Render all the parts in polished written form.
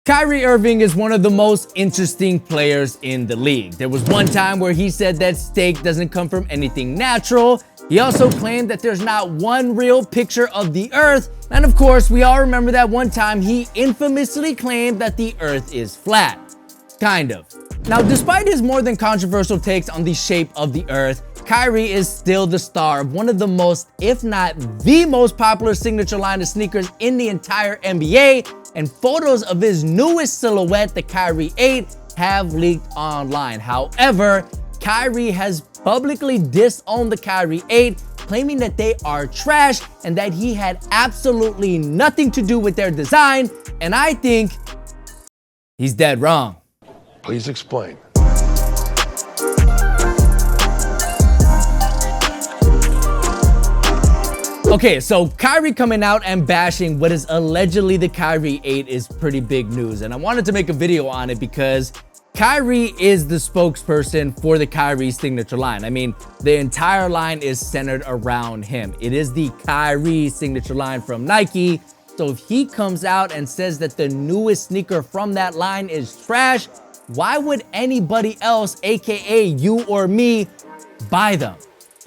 Kyrie Irving is one of the most interesting players in the league. There was one time where he said that steak doesn't come from anything natural. He also claimed that there's not one real picture of the earth. And of course, we all remember that one time he infamously claimed that the earth is flat. Kind of. Now, despite his more than controversial takes on the shape of the earth, Kyrie is still the star of one of the most, if not the most popular signature line of sneakers in the entire NBA, and photos of his newest silhouette, the Kyrie 8, have leaked online. However, Kyrie has publicly disowned the Kyrie 8, claiming that they are trash and that he had absolutely nothing to do with their design, and I think he's dead wrong. Please explain. Okay, so Kyrie coming out and bashing what is allegedly the Kyrie 8 is pretty big news, and I wanted to make a video on it because Kyrie is the spokesperson for the Kyrie signature line. I mean, the entire line is centered around him. It is the Kyrie signature line from Nike. So if he comes out and says that the newest sneaker from that line is trash, why would anybody else, aka you or me, buy them?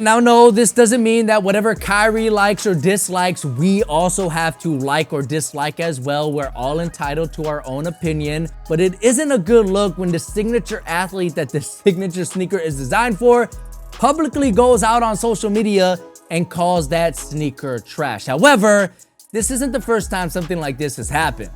Now, no, this doesn't mean that whatever Kyrie likes or dislikes, we also have to like or dislike as well. We're all entitled to our own opinion, but it isn't a good look when the signature athlete that the signature sneaker is designed for publicly goes out on social media and calls that sneaker trash. However, this isn't the first time something like this has happened.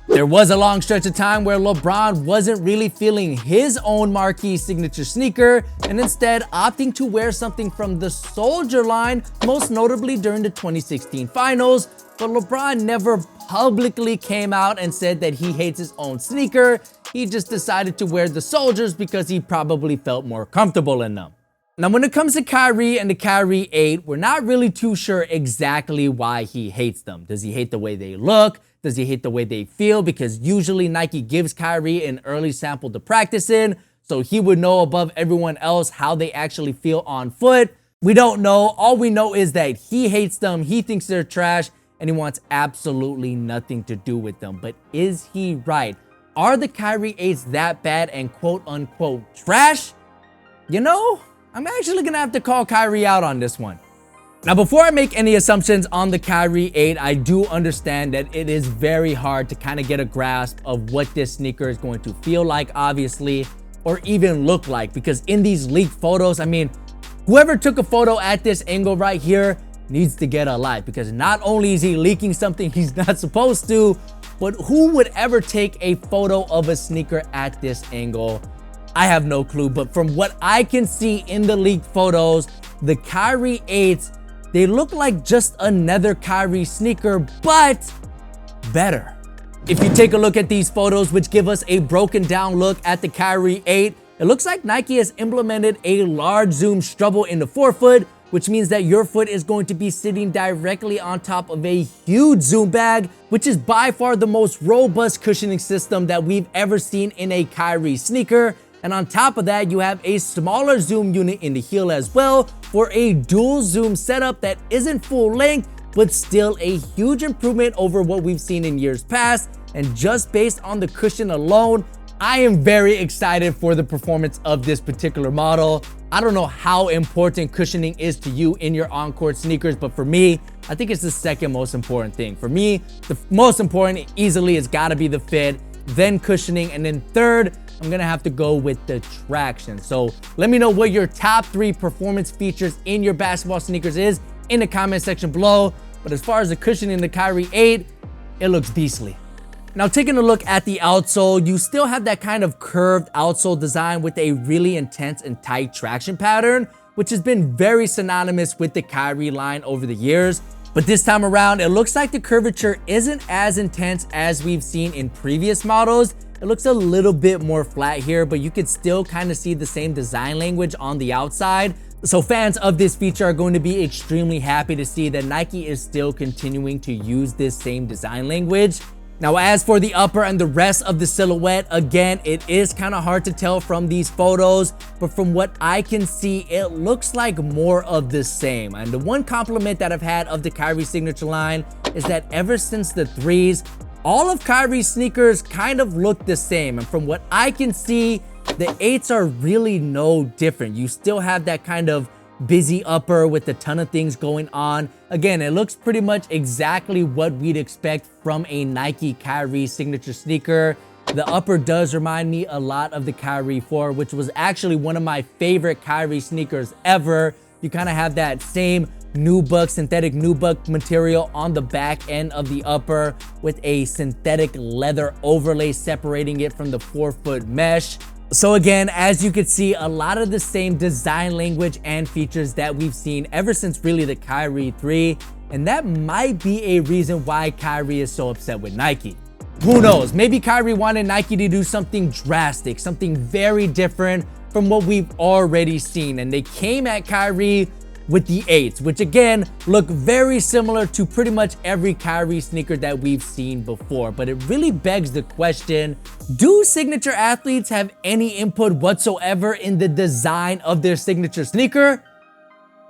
There was a long stretch of time where LeBron wasn't really feeling his own marquee signature sneaker and instead opting to wear something from the Soldier line, most notably during the 2016 finals. But LeBron never publicly came out and said that he hates his own sneaker. He just decided to wear the Soldiers because he probably felt more comfortable in them. Now, when it comes to Kyrie and the Kyrie 8, we're not really too sure exactly why he hates them. Does he hate the way they look? Does he hate the way they feel? Because usually Nike gives Kyrie an early sample to practice in, so he would know above everyone else how they actually feel on foot. We don't know. All we know is that he hates them, he thinks they're trash, and he wants absolutely nothing to do with them. But is he right? Are the Kyrie 8s that bad and quote unquote trash? You know, I'm actually gonna have to call Kyrie out on this one. Now, before I make any assumptions on the Kyrie 8, I do understand that it is very hard to kind of get a grasp of what this sneaker is going to feel like, obviously, or even look like, because in these leaked photos, I mean, whoever took a photo at this angle right here needs to get a life, because not only is he leaking something he's not supposed to, but who would ever take a photo of a sneaker at this angle? I have no clue, but from what I can see in the leaked photos, the Kyrie 8s, they look like just another Kyrie sneaker, but better. If you take a look at these photos, which give us a broken down look at the Kyrie 8, it looks like Nike has implemented a large zoom struggle in the forefoot, which means that your foot is going to be sitting directly on top of a huge zoom bag, which is by far the most robust cushioning system that we've ever seen in a Kyrie sneaker. And on top of that, you have a smaller zoom unit in the heel as well for a dual zoom setup that isn't full length, but still a huge improvement over what we've seen in years past. And just based on the cushion alone, I am very excited for the performance of this particular model. I don't know how important cushioning is to you in your on-court sneakers, but for me, I think it's the second most important thing. For me, the most important easily has got to be the fit, then cushioning, and then third, I'm gonna have to go with the traction. So let me know what your top 3 performance features in your basketball sneakers is in the comment section below. But as far as the cushioning in the Kyrie 8, it looks beastly. Now, taking a look at the outsole, you still have that kind of curved outsole design with a really intense and tight traction pattern, which has been very synonymous with the Kyrie line over the years. But this time around, it looks like the curvature isn't as intense as we've seen in previous models. It looks a little bit more flat here, but you could still kind of see the same design language on the outside. So fans of this feature are going to be extremely happy to see that Nike is still continuing to use this same design language. Now, as for the upper and the rest of the silhouette, again, it is kind of hard to tell from these photos, but from what I can see, it looks like more of the same. And the one compliment that I've had of the Kyrie signature line is that ever since the 3s, all of Kyrie's sneakers kind of look the same. And from what I can see, the 8s are really no different. You still have that kind of busy upper with a ton of things going on. Again, it looks pretty much exactly what we'd expect from a Nike Kyrie signature sneaker. The upper does remind me a lot of the Kyrie 4, which was actually one of my favorite Kyrie sneakers ever. You kind of have that same nubuck, synthetic nubuck material on the back end of the upper with a synthetic leather overlay separating it from the forefoot mesh. So again, as you can see, a lot of the same design language and features that we've seen ever since really the Kyrie 3. And that might be a reason why Kyrie is so upset with Nike. Who knows? Maybe Kyrie wanted Nike to do something drastic, something very different from what we've already seen. And they came at Kyrie with the 8s, which again look very similar to pretty much every Kyrie sneaker that we've seen before. But it really begs the question, do signature athletes have any input whatsoever in the design of their signature sneaker?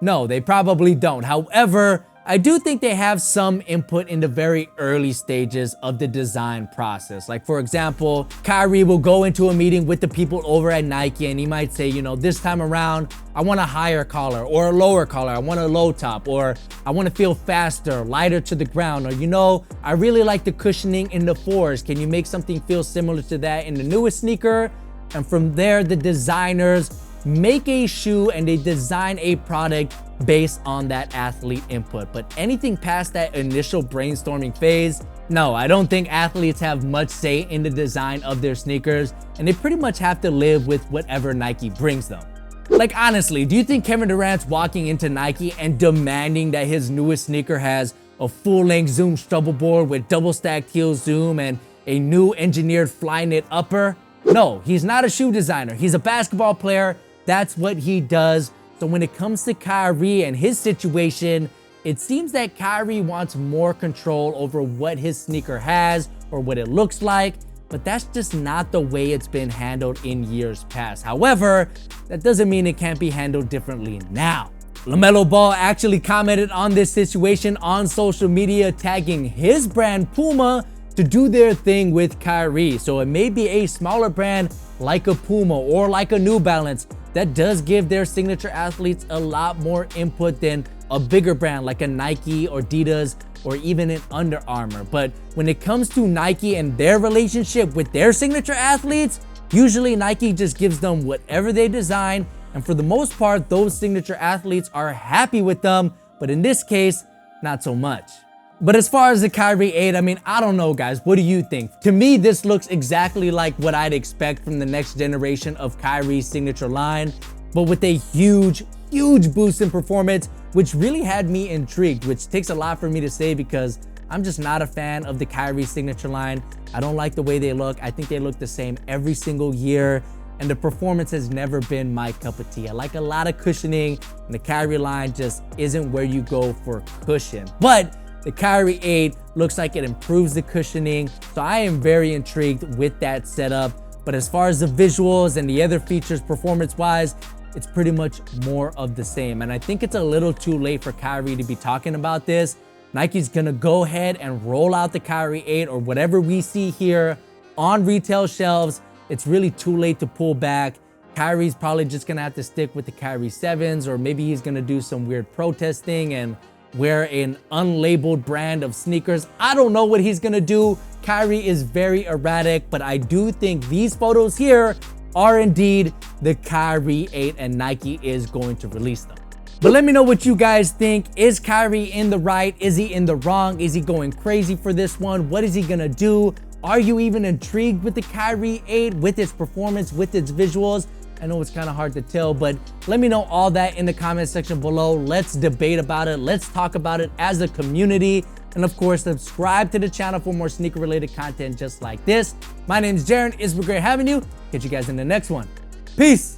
No, they probably don't. However, I do think they have some input in the very early stages of the design process. Like for example, Kyrie will go into a meeting with the people over at Nike and he might say, you know, this time around, I want a higher collar or a lower collar. I want a low top, or I want to feel faster, lighter to the ground. Or, you know, I really like the cushioning in the 4s. Can you make something feel similar to that in the newest sneaker? And from there, the designers make a shoe and they design a product based on that athlete input. But anything past that initial brainstorming phase, no, I don't think athletes have much say in the design of their sneakers, and they pretty much have to live with whatever Nike brings them. Like honestly, do you think Kevin Durant's walking into Nike and demanding that his newest sneaker has a full-length zoom stubble board with double stacked heel zoom and a new engineered fly knit upper? No, he's not a shoe designer. He's a basketball player. That's what he does. So when it comes to Kyrie and his situation, it seems that Kyrie wants more control over what his sneaker has or what it looks like, but that's just not the way it's been handled in years past. However, that doesn't mean it can't be handled differently now. LaMelo Ball actually commented on this situation on social media, tagging his brand Puma to do their thing with Kyrie. So it may be a smaller brand like a Puma or like a New Balance that does give their signature athletes a lot more input than a bigger brand like a Nike or Adidas or even an Under Armour. But when it comes to Nike and their relationship with their signature athletes, usually Nike just gives them whatever they design, and for the most part, those signature athletes are happy with them, but in this case, not so much. But as far as the Kyrie 8, I mean, I don't know, guys. What do you think? To me, this looks exactly like what I'd expect from the next generation of Kyrie's signature line, but with a huge boost in performance, which really had me intrigued, which takes a lot for me to say because I'm just not a fan of the Kyrie signature line. I don't like the way they look. I think they look the same every single year, and the performance has never been my cup of tea. I like a lot of cushioning, and the Kyrie line just isn't where you go for cushion. But the Kyrie 8 looks like it improves the cushioning, so I am very intrigued with that setup. But as far as the visuals and the other features performance-wise, it's pretty much more of the same. And I think it's a little too late for Kyrie to be talking about this. Nike's gonna go ahead and roll out the Kyrie 8 or whatever we see here on retail shelves. It's really too late to pull back. Kyrie's probably just gonna have to stick with the Kyrie 7s, or maybe he's gonna do some weird protest thing and wear an unlabeled brand of sneakers. I don't know what he's gonna do. Kyrie is very erratic, but I do think these photos here are indeed the Kyrie 8 and Nike is going to release them. But let me know what you guys think. Is Kyrie in the right? Is he in the wrong? Is he going crazy for this one? What is he gonna do? Are you even intrigued with the Kyrie 8, with its performance, with its visuals? I know it's kind of hard to tell, but let me know all that in the comment section below. Let's debate about it. Let's talk about it as a community. And of course, subscribe to the channel for more sneaker related content just like this. My name is Jaren. It's been great having you. Catch you guys in the next one. Peace.